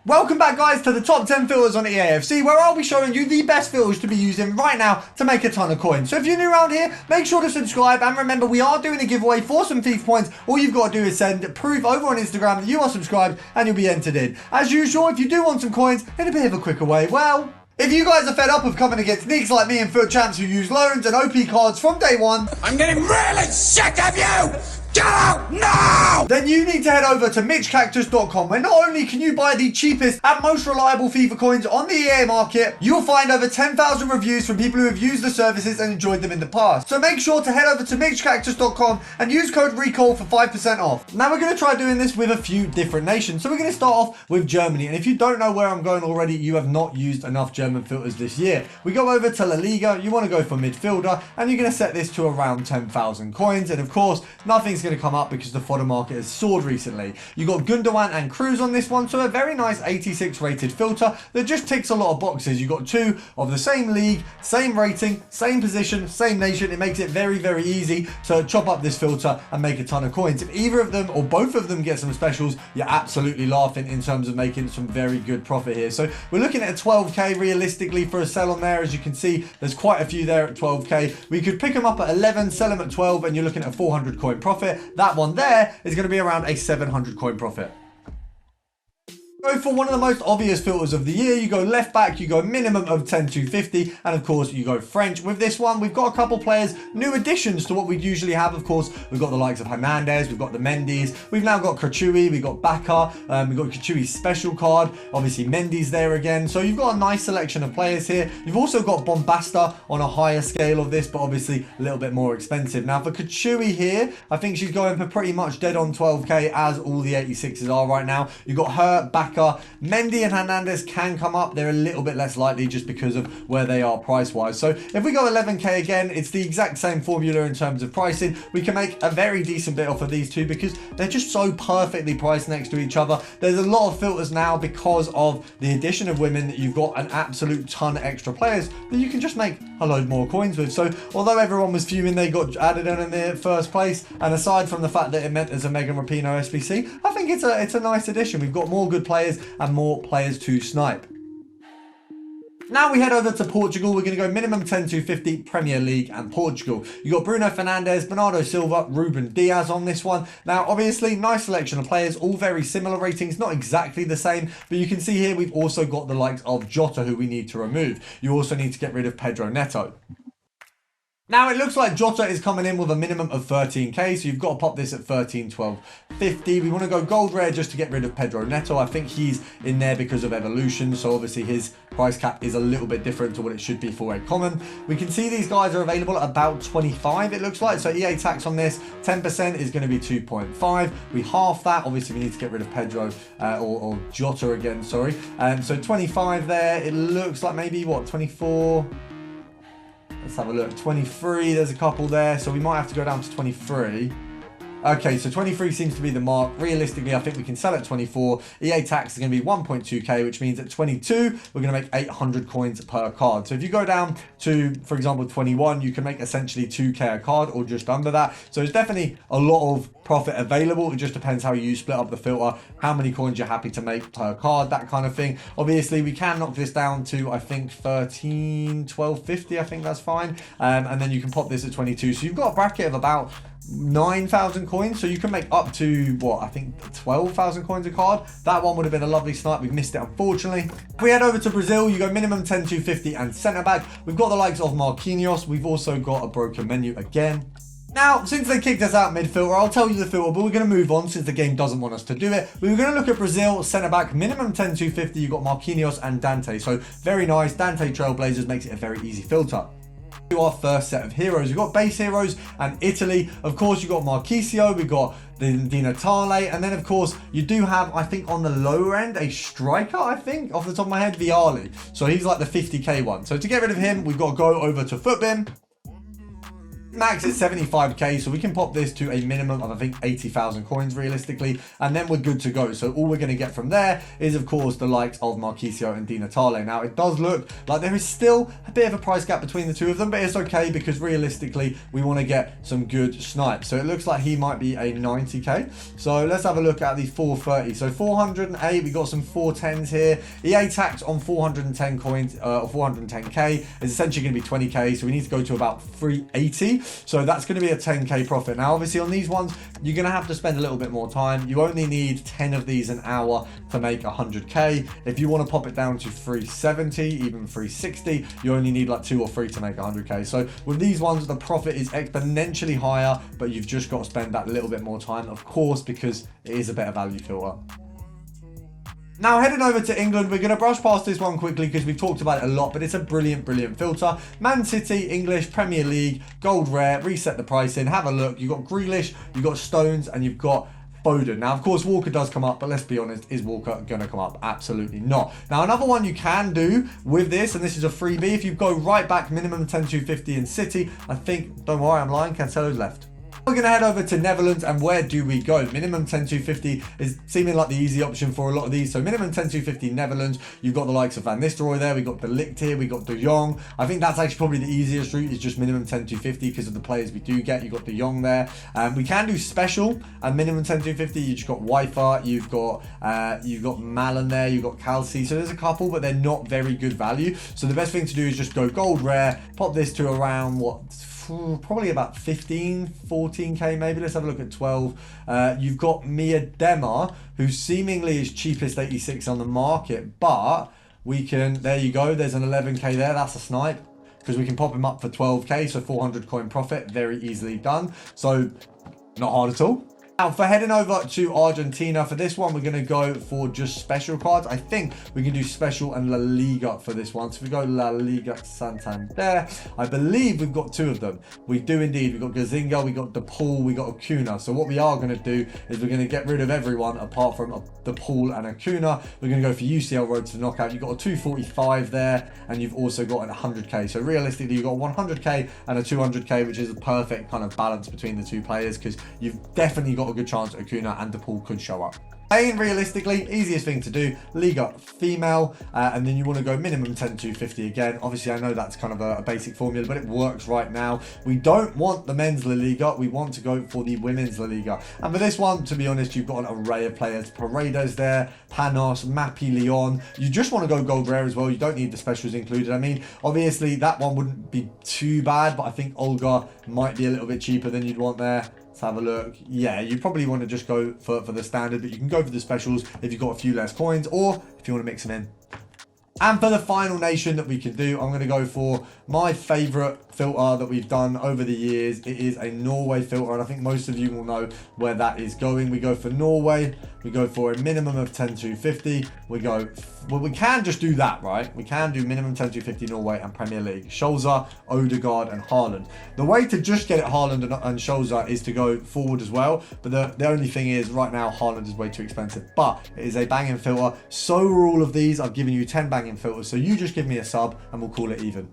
Welcome back, guys, to the top 10 filters on EAFC, where I'll be showing you the best filters to be using right now to make a ton of coins. So if you're new around here, make sure to subscribe, and remember, we are doing a giveaway for some FIFA points. All you've got to do is send proof over on Instagram that you are subscribed, and you'll be entered in. As usual, if you do want some coins in a bit of a quicker way, well, if you guys are fed up of coming against neeks like me and foot champs who use loans and OP cards from day one, I'm getting really sick of you! Get out now! Then you need to head over to mitchcactus.com, where not only can you buy the cheapest and most reliable FIFA coins on the EA market, you'll find over 10,000 reviews from people who have used the services and enjoyed them in the past. So make sure to head over to mitchcactus.com and use code RECALL for 5% off. Now we're going to try doing this with a few different nations. So we're going to start off with Germany. And if you don't know where I'm going already, you have not used enough German filters this year. We go over to La Liga. You want to go for midfielder, and you're going to set this to around 10,000 coins. And of course, nothing's going to come up because the fodder market has soared recently. You got Gundogan and Cruz on this one, so a very nice 86 rated filter that just ticks a lot of boxes. You got two of the same league, same rating, same position, same nation. It makes it very, very easy to chop up this filter and make a ton of coins. If either of them or both of them get some specials, you're absolutely laughing in terms of making some very good profit here. So we're looking at a 12k realistically for a sell on there. As you can see, there's quite a few there at 12k. We could pick them up at 11, sell them at 12, and you're looking at a 400 coin profit. That one there is going to be around a 700 coin profit. Go for one of the most obvious filters of the year. You go left back, you go minimum of 10,250, and of course you go French. With this one, we've got a couple players, new additions to what we'd usually have. Of course, we've got the likes of Hernandez, we've got the Mendy's, we've now got Krichui, we've got Baka, we've got Krichui's special card, obviously Mendy's there again. So you've got a nice selection of players here. You've also got Bombasta on a higher scale of this, but obviously a little bit more expensive. Now for Krichui here, I think she's going for pretty much dead on 12k, as all the 86s are right now. You've got her, Baka, Mendy and Hernandez can come up. They're a little bit less likely just because of where they are price-wise. So if we go 11k again, it's the exact same formula in terms of pricing. We can make a very decent bit off of these two because they're just so perfectly priced next to each other. There's a lot of filters now because of the addition of women that you've got an absolute ton of extra players that you can just make a load more coins with. So although everyone was fuming they got added in the first place, and aside from the fact that it meant there's a Megan Rapinoe SBC, I think it's a nice addition. We've got more good players and more players to snipe. Now we head over to Portugal. We're going to go minimum 10,250 Premier League and Portugal. You got Bruno Fernandes, Bernardo Silva, Ruben Diaz on this one. Now, obviously, nice selection of players, all very similar ratings, not exactly the same, but you can see here we've also got the likes of Jota, who we need to remove. You also need to get rid of Pedro Neto. Now, it looks like Jota is coming in with a minimum of 13k, so you've got to pop this at 13.12.50. We want to go gold rare just to get rid of Pedro Neto. I think he's in there because of evolution, so obviously his price cap is a little bit different to what it should be for a common. We can see these guys are available at about 25, it looks like. So EA tax on this, 10% is going to be 2.5. We half that. Obviously, we need to get rid of Pedro or Jota again, sorry. So 25 there. It looks like maybe, what, 24... Let's have a look. 23, there's a couple there, so we might have to go down to 23. Okay, so 23 seems to be the mark. Realistically, I think we can sell at 24. EA tax is going to be 1.2k, which means at 22, we're going to make 800 coins per card. So if you go down to, for example, 21, you can make essentially 2k a card or just under that. So it's definitely a lot of profit available. It just depends how you split up the filter, how many coins you're happy to make per card, that kind of thing. Obviously, we can knock this down to, I think, 12.50. I think that's fine. And then you can pop this at 22. So you've got a bracket of about 9,000 coins, so you can make up to, what, I think 12,000 coins a card. That one would have been a lovely snipe. We've missed it, unfortunately. If we head over to Brazil, you go minimum 10,250 and centre back. We've got the likes of Marquinhos. We've also got a broken menu again. Now, since they kicked us out mid-filter, I'll tell you the filter, but we're going to move on since the game doesn't want us to do it. We were going to look at Brazil, centre-back, minimum 10,250. You've got Marquinhos and Dante. So, very nice. Dante Trailblazers makes it a very easy filter. To our first set of heroes, we've got base heroes and Italy. Of course, you've got Marchisio, we've got the Di Natale, and then of course you do have, I think on the lower end, a striker, I think off the top of my head, Viali. So he's like the 50k one. So to get rid of him, we've got to go over to Footbin. max is 75k, so we can pop this to a minimum of, I think, 80,000 coins realistically, and then we're good to go. So all we're going to get from there is, of course, the likes of Marquisio and Di Natale. Now, it does look like there is still a bit of a price gap between the two of them, but it's okay because realistically, we want to get some good snipes. So it looks like he might be a 90k. So let's have a look at the 430. So 408, we got some 410s here. EA tax on 410 coins, or 410k is essentially going to be 20k. So we need to go to about 380. So that's going to be a 10k profit. Now, obviously on these ones, you're going to have to spend a little bit more time. You only need 10 of these an hour to make 100k. If you want to pop it down to 370, even 360, you only need like 2 or 3 to make 100k. So with these ones, the profit is exponentially higher, but you've just got to spend that little bit more time, of course, because it is a better value filter. Now, heading over to England, we're going to brush past this one quickly because we've talked about it a lot, but it's a brilliant, brilliant filter. Man City, English, Premier League, gold rare, reset the pricing, have a look. You've got Grealish, you've got Stones, and you've got Foden. Now, of course, Walker does come up, but let's be honest, is Walker going to come up? Absolutely not. Now, another one you can do with this, and this is a freebie, if you go right back, minimum 10,250 in City, I think, don't worry, I'm lying, Cancelo's left. We're going to head over to Netherlands, and where do we go? Minimum 10,250 is seeming like the easy option for a lot of these. So minimum 10,250 Netherlands. You've got the likes of Van Nistelrooy there. We've got De Ligt here. We've got De Jong. I think that's actually probably the easiest route, is just minimum 10,250 because of the players we do get. You've got De Jong there. We can do special and minimum 10,250. You've just got Wi-Fi. You've got Malin there. You've got Calci. So there's a couple, but they're not very good value. So the best thing to do is just go gold rare, pop this to around what? Probably about 15, 14k maybe. Let's have a look at 12. You've got Mia Demar, who seemingly is cheapest 86 on the market, but we can, there you go, there's an 11k there, that's a snipe, because we can pop him up for 12k, so 400 coin profit, very easily done. So not hard at all. Now, for heading over to Argentina, for this one, we're going to go for just special cards. I think we can do special and La Liga for this one. So if we go La Liga Santander, I believe we've got 2 of them. We do indeed. We've got Gazinga, we got De Paul, we got Acuna. So what we are going to do is we're going to get rid of everyone apart from De Paul and Acuna. We're going to go for UCL Road to Knockout. You've got a 245 there, and you've also got an 100k. So realistically, you've got 100k and a 200k, which is a perfect kind of balance between the two players, because you've definitely got a good chance Acuna and De Paul could show up. Paying realistically, easiest thing to do, Liga female, and then you want to go minimum 10,250 again. Obviously, I know that's kind of a basic formula, but it works right now. We don't want the men's La Liga, we want to go for the women's La Liga. And for this one, to be honest, you've got an array of players. Paredes there, Panos, Mappy, Leon. You just want to go gold rare as well. You don't need the specials included. I mean, obviously, that one wouldn't be too bad, but I think Olga might be a little bit cheaper than you'd want there. Let's have a look. Yeah, you probably want to just go for the standard, but you can go for the specials if you've got a few less coins, or if you want to mix them in. And for the final nation that we can do, I'm going to go for my favorite filter that we've done over the years. It is a Norway filter, and I think most of you will know where that is going. We go for Norway. We go for a minimum of 10,250. We go, well, we can just do that, right? We can do minimum 10,250 Norway and Premier League. Scholzer, Odegaard, and Haaland. The way to just get it Haaland and Scholzer is to go forward as well. But the only thing is, right now, Haaland is way too expensive. But it is a banging filter. So are all of these. I've given you 10 banging filters. So you just give me a sub and we'll call it even.